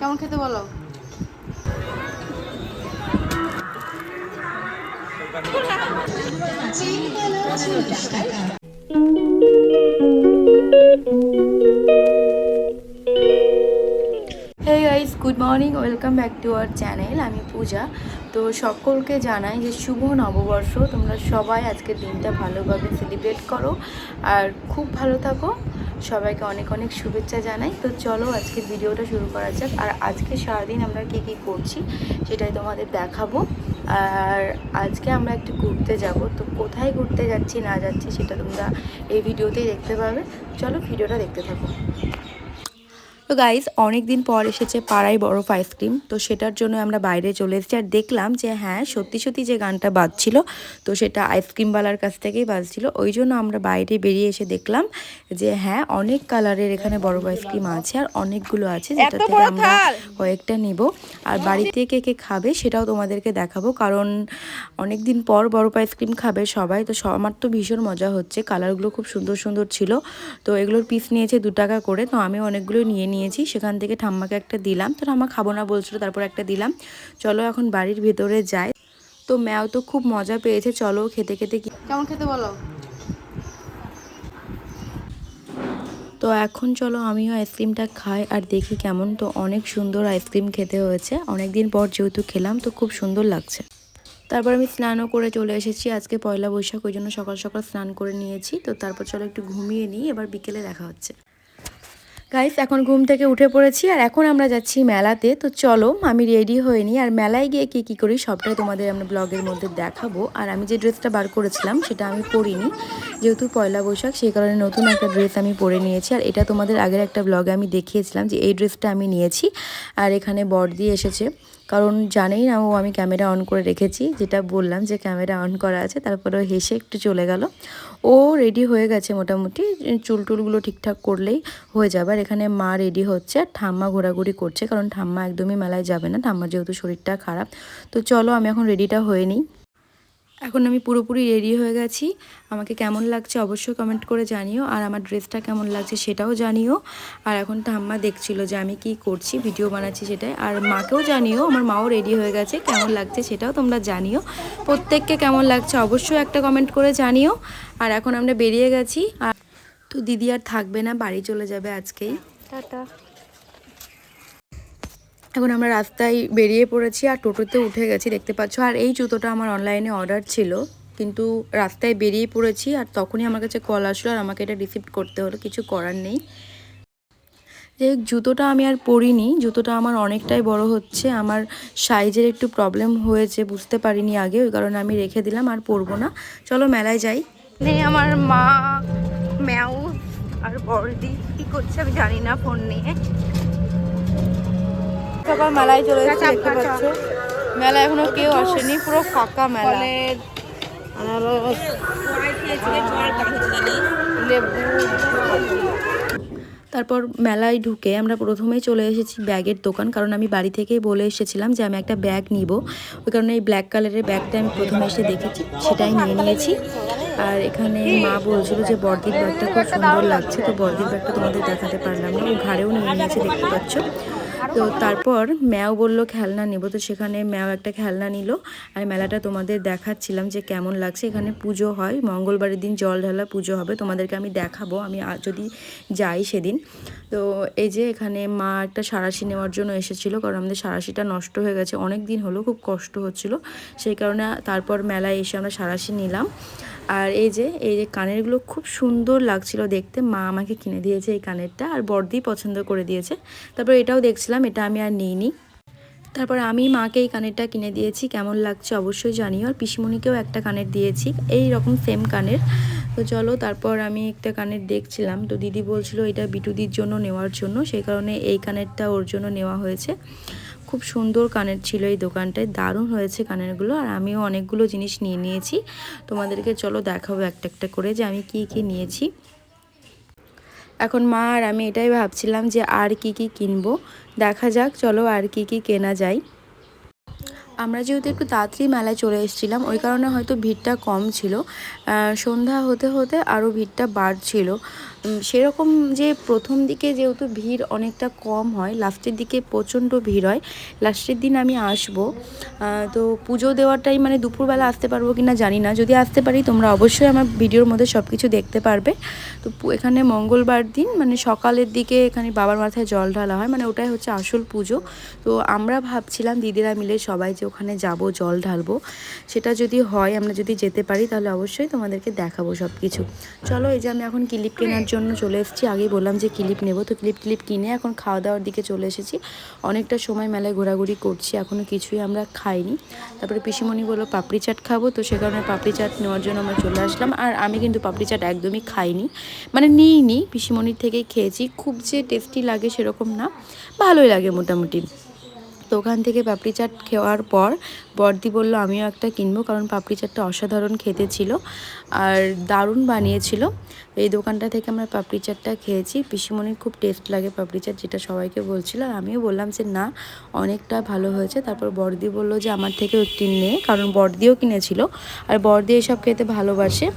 কেমন খেতে বলো? Hey guys, good morning, welcome back to our channel. আমি পূজা। তো সকলকে জানাই যে শুভ নববর্ষ। তোমরা সবাই আজকের দিনটা ভালোভাবে সেলিব্রেট করো আর খুব ভালো থাকো। সবাইকে অনেক অনেক শুভেচ্ছা জানাই। তো চলো আজকের ভিডিওটা শুরু করা যাক। আর আজকে সারাদিন আমরা কী কী করছি সেটাই তোমাদের দেখাবো। আর আজকে আমরা একটু ঘুরতে যাব। তো কোথায় ঘুরতে যাচ্ছি না যাচ্ছি সেটা তোমরা এই ভিডিওতেই দেখতে পাবে। চলো ভিডিওটা দেখতে থাকো। তো গাইজ, অনেক দিন পর এসেছে পাড়ায় বরফ আইসক্রিম। তো সেটার জন্য আমরা বাইরে চলে এসেছি আর দেখলাম যে হ্যাঁ, সত্যি সত্যি যে গানটা বাজছিল তো সেটা আইসক্রিমওয়ালার কাছ থেকেই বাজছিল। ওই জন্য আমরা বাইরে বেরিয়ে এসে দেখলাম যে হ্যাঁ, অনেক কালারের এখানে বরফ আইসক্রিম আছে আর অনেকগুলো আছে, যেটা থেকে আমরা কয়েকটা নিব। আর বাড়িতে কে কে খাবে সেটাও তোমাদেরকে দেখাবো, কারণ অনেক দিন পর বরফ আইসক্রিম খাবে সবাই। তো আমার তো ভীষণ মজা হচ্ছে, কালারগুলো খুব সুন্দর সুন্দর ছিল। তো এগুলোর পিস নিয়েছে 2 টাকা করে। তো আমি অনেকগুলো নিয়েছি। সেখান থেকে ঠাম্মাকে একটা দিলাম। তো ঠাম্মা খাবো না বলছিল, তারপর একটা দিলাম। চলো এখন বাড়ির ভেতরে যাই। তো ম্যাও তো খুব মজা পেয়েছে। চলো খেতে খেতে কেমন খেতে বলো। তো এখন চলো আমিও আইসক্রিমটা খাই আর দেখি কেমন। তো অনেক সুন্দর আইসক্রিম খেতে হয়েছে, অনেক দিন পর যেহেতু খেলাম তো খুব সুন্দর লাগছে। তারপর আমি স্নানও করে চলে এসেছি। আজকে পয়লা বৈশাখ, ওই জন্য সকাল সকাল স্নান করে নিয়েছি। তো তারপর চলো একটু ঘুমিয়ে নিই, এবার বিকেলে দেখা হচ্ছে। গাইস, এখন ঘুম থেকে উঠে পড়েছি আর এখন আমরা যাচ্ছি মেলাতে। তো চলো আমি রেডি হয়ে নিই, আর মেলায় গিয়ে কী করি সবটাই তোমাদের আমরা ব্লগের মধ্যে দেখাবো। আর আমি যে ড্রেসটা বার করেছিলাম সেটা আমি পরিনি, যেহেতু পয়লা বৈশাখ সেই কারণে নতুন একটা ড্রেস আমি পরে নিয়েছি। আর এটা তোমাদের আগের একটা ব্লগে আমি দেখিয়েছিলাম যে এই ড্রেসটা আমি নিয়েছি। আর এখানে বড়দি এসেছে, কারণ জানেই না ও আমি ক্যামেরা অন করে রেখেছি, যেটা বললাম যে ক্যামেরা অন করা আছে। তারপরে ও হেসে একটু চলে গেল। ও রেডি হয়ে গেছে মোটামুটি, চুলটুলগুলো ঠিকঠাক করলেই হয়ে যাবে। আর এখানে মা রেডি হচ্ছে আর ঠাম্মা ঘোরাঘুরি করছে, কারণ ঠাম্মা একদমই মেলায় যাবে না, ঠাম্মার যেহেতু শরীরটা খারাপ। তো চলো আমি এখন রেডিটা হয়ে নিই। এখন আমি পুরোপুরি রেডি হয়ে গেছি। আমাকে কেমন লাগছে অবশ্যই কমেন্ট করে জানিও, আর আমার ড্রেসটা কেমন লাগছে সেটাও জানিও। আর এখন ঠাম্মা দেখছিল যে আমি কি করছি, ভিডিও বানাচ্ছি সেটাই। আর মাকেও জানিও, আমার মাও রেডি হয়ে গেছে, কেমন লাগছে সেটাও তোমরা জানিও। প্রত্যেককে কেমন লাগছে অবশ্যই একটা কমেন্ট করে জানিও। আর এখন আমরা বেরিয়ে গেছি। আর তো দিদি আর থাকবে না, বাড়ি চলে যাবে আজকেই। টাটা। এখন আমরা রাস্তায় বেরিয়ে পড়েছি আর টোটোতে উঠে গেছি, দেখতে পাচ্ছ। আর এই জুতোটা আমার অনলাইনে অর্ডার ছিল, কিন্তু রাস্তায় বেরিয়ে পড়েছি আর তখনই আমার কাছে কল আসলো আর আমাকে এটা রিসিভ করতে হলো, কিছু করার নেই। এই জুতোটা আমি আর পরিনি, জুতোটা আমার অনেকটাই বড় হচ্ছে, আমার সাইজের একটু প্রবলেম হয়েছে, বুঝতে পারিনি আগে, ওই কারণে আমি রেখে দিলাম আর পরবো না। চলো মেলায় যাই। আমার মা, ম্যাও আর বড়দি কি করছে আমি জানি না, ফোন নিয়ে। সকাল মেলায় চলে এসেছি, দেখতে পাচ্ছ। মেলা এখনো কেউ আসেনি, পুরো ফাঁকা মেলা। তারপর মেলায় ঢুকে আমরা প্রথমেই চলে এসেছি ব্যাগের দোকান, কারণ আমি বাড়ি থেকেই বলে এসেছিলাম যে আমি একটা ব্যাগ নিব। ওই কারণে এই ব্ল্যাক কালারের ব্যাগটা আমি প্রথমে এসে দেখেছি, সেটাই নিয়ে নিয়েছি। আর এখানে মা বলছিল যে বড়দির ব্যাগটা খুব সুন্দর লাগছে। তো বড়দির ব্যাগটা তোমাদের দেখাতে পারলাম না, ও ঘাড়েও নিয়ে নিয়েছে, দেখতে পাচ্ছ। তো তারপর ম্যাও বলল খেলনা নেব, তো সেখানে ম্যাও একটা খেলনা নিল। আর মেলাটা তোমাদের দেখাচ্ছিলাম যে কেমন লাগছে। এখানে পুজো হয়, মঙ্গলবারের দিন জল ঢালা পুজো হবে, তোমাদেরকে আমি দেখাবো আমি যদি যাই সেদিন। তো এই যে এখানে মা একটা সাঁড়াশি নেওয়ার জন্য এসেছিলো, কারণ আমাদের সাঁড়াশিটা নষ্ট হয়ে গেছে, অনেক দিন হলো, খুব কষ্ট হচ্ছিল সেই কারণে। তারপর মেলায় এসে আমরা সাঁড়াশি নিলাম। আর এই যে কানেরগুলো খুব সুন্দর লাগছিল দেখতে, মা আমাকে কিনে দিয়েছে এই কানেরটা, আর বড়দি পছন্দ করে দিয়েছে। তারপর এটাও দেখছিলাম, এটা আমি আর নিইনি। তারপর আমি মাকে এই কানেরটা কিনে দিয়েছি, কেমন লাগছে অবশ্যই জানিও। আর পিসিমণিকেও একটা কানের দিয়েছি, এই রকম সেম কানের। তো চলো তারপর আমি একটা কানের দেখছিলাম, তো দিদি বলছিল এটা বিটুদির জন্য নেওয়ার জন্য, সেই কারণে এই কানেরটা ওর জন্য নেওয়া হয়েছে। খুব সুন্দর কানের ছিল এই দোকানটায়, দারুণ হয়েছে কানেরগুলো। আর আমিও অনেকগুলো জিনিস নিয়ে নিয়েছি, তোমাদেরকে চলো দেখাবো একটা একটা করে যে আমি কি কি নিয়েছি। এখন মা আর আমি এটাই ভাবছিলাম যে আর কি কি কিনবো, দেখা যাক চলো আর কি কি কেনা যায়। আমরা যেহেতু একটু তাড়াতাড়ি মেলায় চলে এসেছিলাম, ওই কারণে হয়তো ভিড়টা কম ছিল। সন্ধ্যা হতে হতে আরও ভিড়টা বাড়ছিল। সেরকম যে প্রথম দিকে যেহেতু ভিড় অনেকটা কম হয়, লাস্টের দিকে প্রচণ্ড ভিড় হয়। লাস্টের দিন আমি আসব, তো পুজো দেওয়াটাই মানে দুপুরবেলা আসতে পারবো কি না জানি না, যদি আসতে পারি তোমরা অবশ্যই আমার ভিডিওর মধ্যে সব কিছু দেখতে পারবে। তো এখানে মঙ্গলবার দিন মানে সকালের দিকে এখানে বাবার মাথায় জল ঢালা হয়, মানে ওটাই হচ্ছে আসল পুজো। তো আমরা ভাবছিলাম দিদিরা মিলে সবাই যে ওখানে যাব জল ঢালবো, সেটা যদি হয় আমরা যদি যেতে পারি তাহলে অবশ্যই তোমাদেরকে দেখাবো সব কিছু। চলো, এই যে আমি এখন ক্লিপ কেনার জন্য চলে এসেছি। আগেই বললাম যে ক্লিপ নেব, তো ক্লিপ কিনে এখন খাওয়া দাওয়ার দিকে চলে এসেছি। অনেকটা সময় মেলায় ঘোরাঘুরি করছি, এখনও কিছুই আমরা খাইনি। তারপরে পিসিমণি বললো পাপড়ি চাট খাবো, তো সে কারণে পাপড়ি চাট নেওয়ার জন্য আমরা চলে আসলাম। আর আমি কিন্তু পাপড়ি চাট একদমই খাইনি, মানে নিইনি, পিসিমণির থেকেই খেয়েছি। খুব যে টেস্টি লাগে সেরকম না, ভালোই লাগে মোটামুটি। তো ওখান থেকে পাপড়ি চাট খাওয়ার পর বড়দি বলল আমিও একটা কিনবো, কারণ পাপড়ি চাটটা অসাধারণ খেতে ছিল আর দারুণ বানিয়েছিল। এই দোকানটা থেকে আমরা পাপড়ি চাটটা খেয়েছি। পিসিমণির খুব টেস্ট লাগে পাপড়ি চাট, যেটা সবাইকে বলছিল, আর আমিও বললাম যে না, অনেকটা ভালো হয়েছে। তারপর বড়দি বলল যে আমার থেকেও একটি নে, কারণ বড়দিও কিনেছিল, আর বড়দি এসব খেতে ভালোবাসে,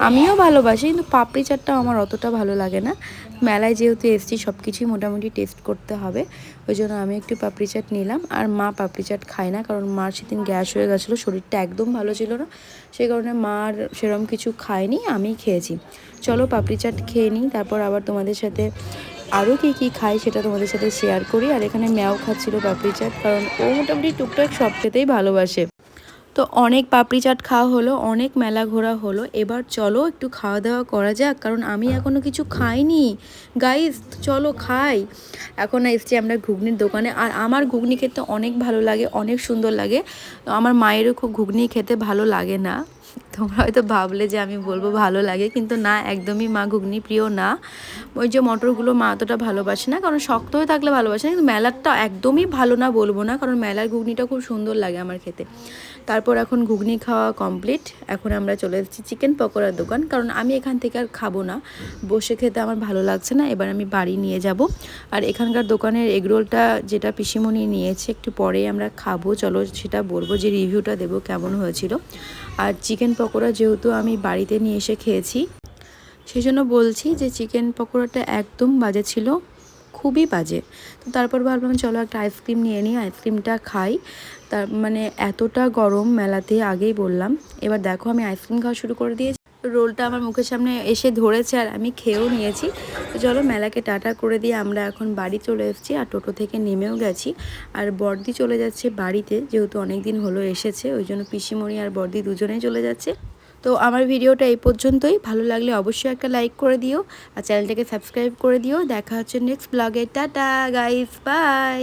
আমিও ভালোবাসি, কিন্তু পাপড়ি চাটটা আমার অতটা ভালো লাগে না। মেলায় যেহেতু এসছি সব কিছুই মোটামুটি টেস্ট করতে হবে, ওই জন্য আমি একটু পাপড়ি চাট নিলাম। আর মা পাপড়ি চাট খায় না, কারণ মার সেদিন গ্যাস হয়ে গেছিলো, শরীরটা একদম ভালো ছিল না, সেই কারণে মার সেরকম কিছু খায়নি, আমি খেয়েছি। চলো পাপড়ি চাট খেয়ে নিই, তারপর আবার তোমাদের সাথে আরও কী খাই সেটা তোমাদের সাথে শেয়ার করি। আর এখানে ম্যাও খাচ্ছিল পাপড়ি চাট, কারণ ও মোটামুটি টুকটাক সব খেতেই ভালোবাসে। তো অনেক পাপড়ি চাট খাওয়া হলো, অনেক মেলা ঘোরা হলো, এবার চলো একটু খাওয়া দাওয়া করা যাক, কারণ আমি এখনও কিছু খাইনি গাইস। চলো খাই। এখন এসছি আমরা ঘুগনির দোকানে, আর আমার ঘুগনি খেতে অনেক ভালো লাগে, অনেক সুন্দর লাগে। আমার মায়েরও খুব ঘুগনি খেতে ভালো লাগে না। তোমরা হয়তো ভাবলে যে আমি বলবো ভালো লাগে, কিন্তু না, একদমই মা ঘুগনি প্রিয় না। ওই যে মটরগুলো মা অতটা ভালোবাসে না, কারণ শক্ত হয়ে থাকলে ভালোবাসে না, কিন্তু মেলারটা একদমই ভালো না বলবো না, কারণ মেলার ঘুগনিটা খুব সুন্দর লাগে আমার খেতে। তারপর এখন ঘুগনি খাওয়া কমপ্লিট, এখন আমরা চলে এসেছি চিকেন পকোড়ার দোকান, কারণ আমি এখান থেকে আর খাবো না, বসে খেতে আমার ভালো লাগছে না, এবার আমি বাড়ি নিয়ে যাব। আর এখানকার দোকানের এগরোলটা যেটা পিসিমণি নিয়েছে একটু পরেই আমরা খাবো, চলো সেটা বলবো, যে রিভিউটা দেবো কেমন হয়েছিল। আর চিকেন পকোড়া যেহেতু আমি বাড়িতে নিয়ে এসে খেয়েছি, সেই জন্য বলছি যে চিকেন পকোড়াটা একদম বাজে ছিল, খুবই বাজে। তো তারপর ভাবলাম চলো একটা আইসক্রিম নিয়ে নিই, আইসক্রিমটা খাই। তার মানে এতটা গরম মেলাতে, আগেই বললাম। এবার দেখো আমি আইসক্রিম খাওয়া শুরু করে দিয়েছি, রোলটা আমার মুখের সামনে এসে ধরেছে আর আমি খেয়েও নিয়েছি। তো চলো মেলাকে টাটা করে দিয়ে আমরা এখন বাড়ি চলে এসেছি, আর টোটো থেকে নেমেও গেছি। আর বড়দি চলে যাচ্ছে বাড়িতে, যেহেতু অনেক দিন হলো এসেছে, ওই জন্য পিসিমণি আর বড়দি দুজনেই চলে যাচ্ছে। তো আমার ভিডিওটা এই পর্যন্তই, ভালো লাগলে অবশ্যই একটা লাইক করে দিও, আর চ্যানেলটাকে সাবস্ক্রাইব করে দিও। দেখা হচ্ছে নেক্সট ব্লগে। Tata guys, by.